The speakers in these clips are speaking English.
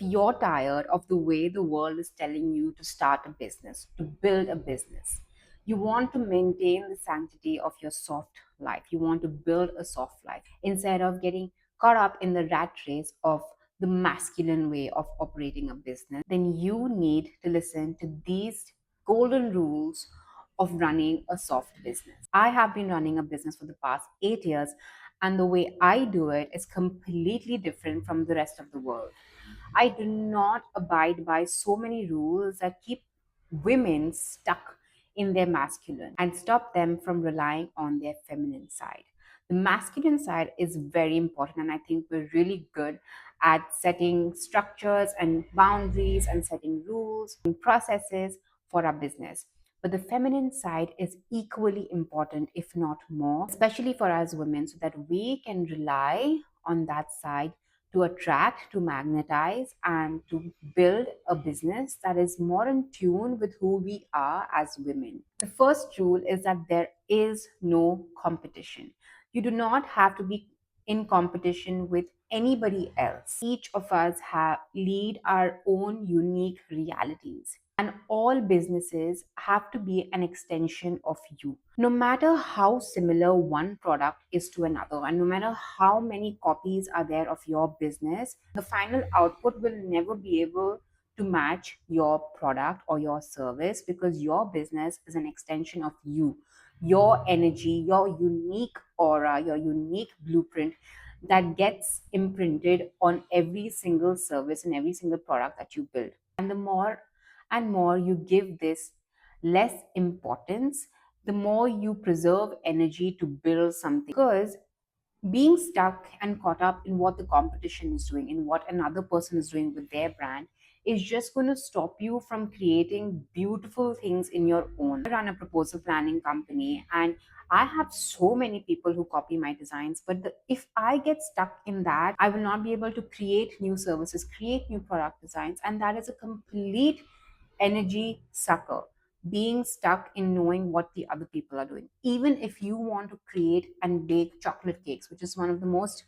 you're tired of the way the world is telling you to start a business, to build a business, you want to maintain the sanctity of your soft life, you want to build a soft life instead of getting caught up in the rat race of the masculine way of operating a business, then you need to listen to these golden rules of running a soft business. I have been running a business for the past 8 years, and the way I do it is completely different from the rest of the world. I do not abide by so many rules that keep women stuck in their masculine and stop them from relying on their feminine side. The masculine side is very important, and I think we're really good at setting structures and boundaries and setting rules and processes for our business. But the feminine side is equally important, if not more, especially for us women, so that we can rely on that side to attract, to magnetize, and to build a business that is more in tune with who we are as women. The first rule is that there is no competition. You do not have to be in competition with anybody else. Each of us have lead our own unique realities. And all businesses have to be an extension of you. No matter how similar one product is to another, and no matter how many copies are there of your business, the final output will never be able to match your product or your service, because your business is an extension of you, your energy, your unique aura, your unique blueprint that gets imprinted on every single service and every single product that you build. And the more and more you give this less importance, the more you preserve energy to build something. Because being stuck and caught up in what the competition is doing, in what another person is doing with their brand, is just going to stop you from creating beautiful things in your own. I run a proposal planning company, and I have so many people who copy my designs, but if I get stuck in that, I will not be able to create new services, create new product designs, and that is a complete energy sucker. Being stuck in knowing what the other people are doing. Even if you want to create and bake chocolate cakes, which is one of the most,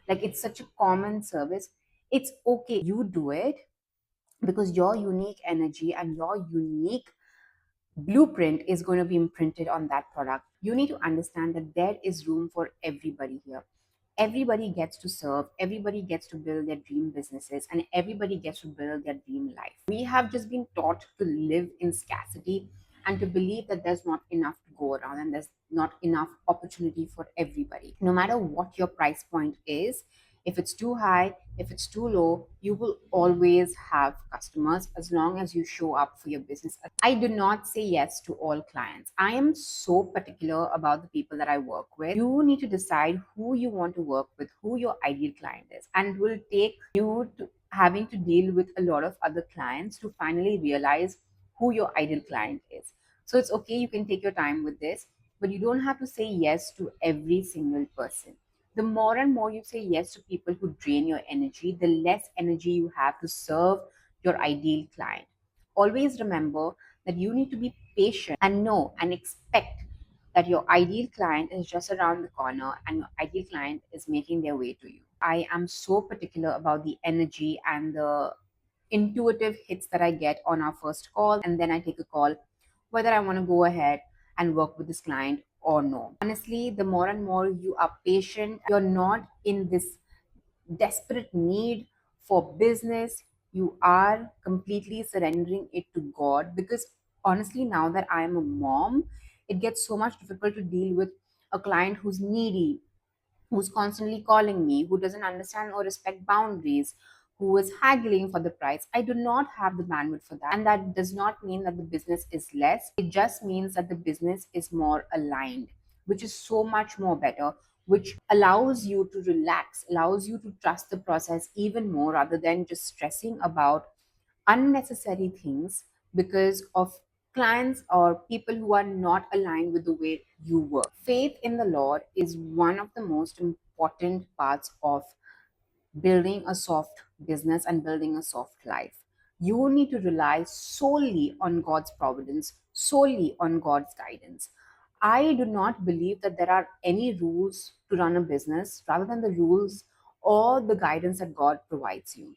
like, it's such a common service, it's okay. You do it because your unique energy and your unique blueprint is going to be imprinted on that product. You need to understand that there is room for everybody here. Everybody gets to serve, everybody gets to build their dream businesses, and everybody gets to build their dream life. We have just been taught to live in scarcity and to believe that there's not enough to go around and there's not enough opportunity for everybody. No matter what your price point is, if it's too high, if it's too low, you will always have customers as long as you show up for your business. I do not say yes to all clients. I am so particular about the people that I work with. You need to decide who you want to work with, who your ideal client is, and it will take you to having to deal with a lot of other clients to finally realize who your ideal client is. So it's okay, you can take your time with this, but you don't have to say yes to every single person. The more and more you say yes to people who drain your energy, the less energy you have to serve your ideal client. Always remember that you need to be patient and know and expect that your ideal client is just around the corner and your ideal client is making their way to you. I am so particular about the energy and the intuitive hits that I get on our first call, and then I take a call whether I want to go ahead and work with this client or no. Honestly, the more and more you are patient, you're not in this desperate need for business, you are completely surrendering it to God. Because honestly, now that I am a mom, it gets so much difficult to deal with a client who's needy, who's constantly calling me, who doesn't understand or respect boundaries, who is haggling for the price. I do not have the bandwidth for that. And that does not mean that the business is less. It just means that the business is more aligned, which is so much more better, which allows you to relax, allows you to trust the process even more rather than just stressing about unnecessary things because of clients or people who are not aligned with the way you work. Faith in the Lord is one of the most important parts of building a soft business and building a soft life. You need to rely solely on God's providence, solely on God's guidance. I do not believe that there are any rules to run a business rather than the rules or the guidance that God provides you.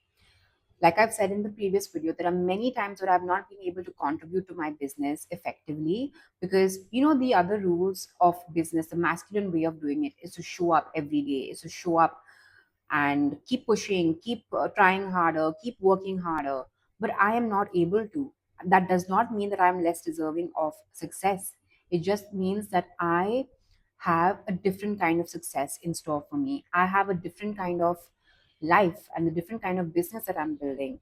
Like I've said in the previous video, there are many times where I've not been able to contribute to my business effectively because, the other rules of business, the masculine way of doing it is to show up every day, is to show up and keep pushing, keep trying harder, keep working harder. But I am not able to. That does not mean that I'm less deserving of success. It just means that I have a different kind of success in store for me. I have a different kind of life and a different kind of business that I'm building.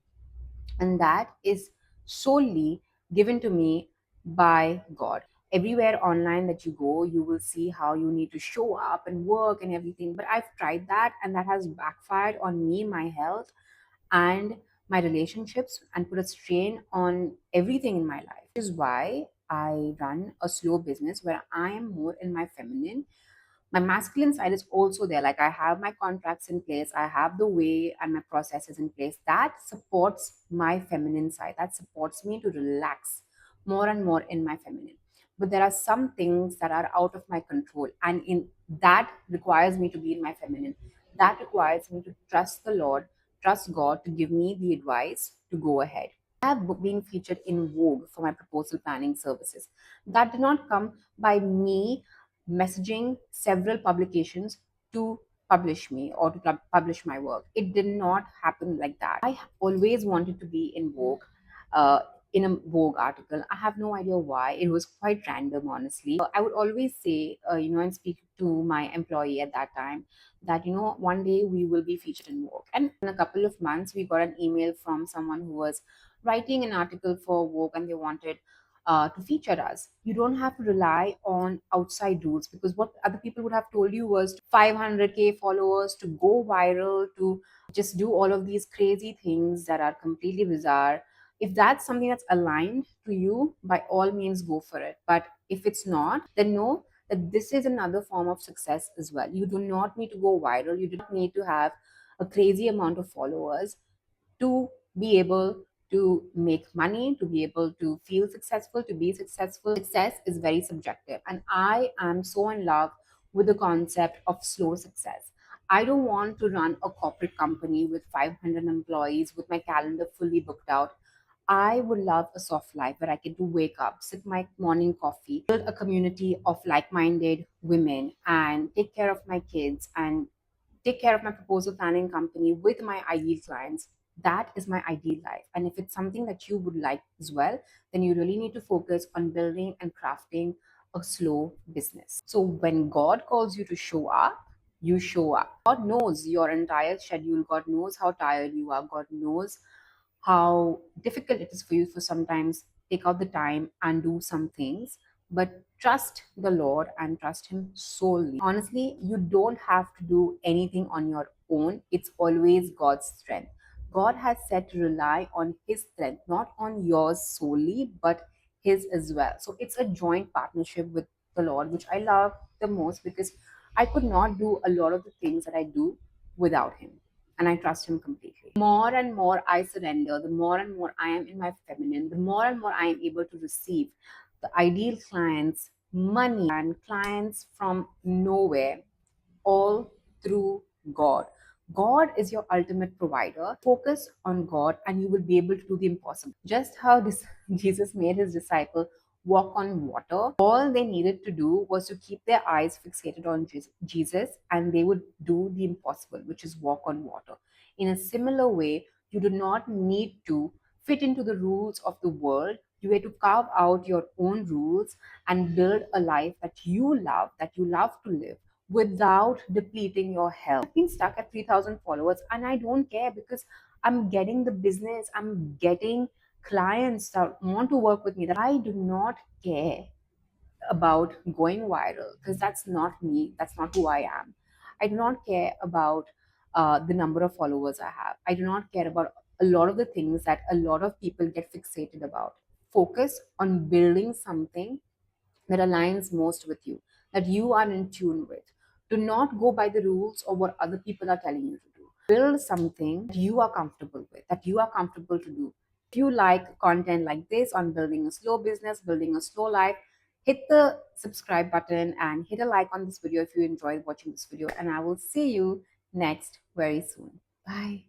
And that is solely given to me by God. Everywhere online that you go, you will see how you need to show up and work and everything. But I've tried that and that has backfired on me, my health, and my relationships, and put a strain on everything in my life. Which is why I run a slow business where I am more in my feminine. My masculine side is also there. Like I have my contracts in place, I have the way and my processes in place that supports my feminine side, that supports me to relax more and more in my feminine. But there are some things that are out of my control, and in that requires me to be in my feminine. That requires me to trust the Lord, trust God to give me the advice to go ahead. I have been featured in Vogue for my proposal planning services. That did not come by me messaging several publications to publish me or to publish my work. It did not happen like that. I always wanted to be in Vogue. Uh, in a Vogue article. I have no idea why. It was quite random, honestly. I would always say, and speak to my employee at that time that, one day we will be featured in Vogue. And in a couple of months, we got an email from someone who was writing an article for Vogue and they wanted to feature us. You don't have to rely on outside rules, because what other people would have told you was 500K followers, to go viral, to just do all of these crazy things that are completely bizarre. If that's something that's aligned to you, by all means go for it. But if it's not, then know that this is another form of success as well. You do not need to go viral. You do not need to have a crazy amount of followers to be able to make money, to be able to feel successful, to be successful. Success is very subjective. And I am so in love with the concept of slow success. I don't want to run a corporate company with 500 employees with my calendar fully booked out. I would love a soft life where I get to wake up, sip my morning coffee, build a community of like minded women, and take care of my kids and take care of my proposal planning company with my ideal clients. That is my ideal life. And if it's something that you would like as well, then you really need to focus on building and crafting a slow business. So when God calls you to show up, you show up. God knows your entire schedule. God knows how tired you are. God knows how difficult it is for you for sometimes take out the time and do some things, but trust the Lord and trust Him solely. Honestly, you don't have to do anything on your own. It's always God's strength. God has said to rely on His strength, not on yours solely, but His as well. So it's a joint partnership with the Lord, which I love the most, because I could not do a lot of the things that I do without Him. And I trust Him completely. More and more I surrender, the more and more I am in my feminine, the more and more I am able to receive the ideal clients, money, and clients from nowhere, all through God. God is your ultimate provider. Focus on God and you will be able to do the impossible. Just how this, Jesus made his disciple walk on water, all they needed to do was to keep their eyes fixated on Jesus and they would do the impossible, which is walk on water. In a similar way, you do not need to fit into the rules of the world. You have to carve out your own rules and build a life that you love to live without depleting your health. I've been stuck at 3,000 followers and I don't care, because I'm getting the business, I'm getting clients that want to work with me, that I do not care about going viral, because that's not me, that's not who I am. I do not care about the number of followers I have. I do not care about a lot of the things that a lot of people get fixated about. Focus on building something that aligns most with you, that you are in tune with. Do not go by the rules or what other people are telling you to do. Build something that you are comfortable with, that you are comfortable to do. If you like content like this on building a slow business, building a slow life, hit the subscribe button and hit a like on this video if you enjoyed watching this video. And I will see you next very soon. Bye.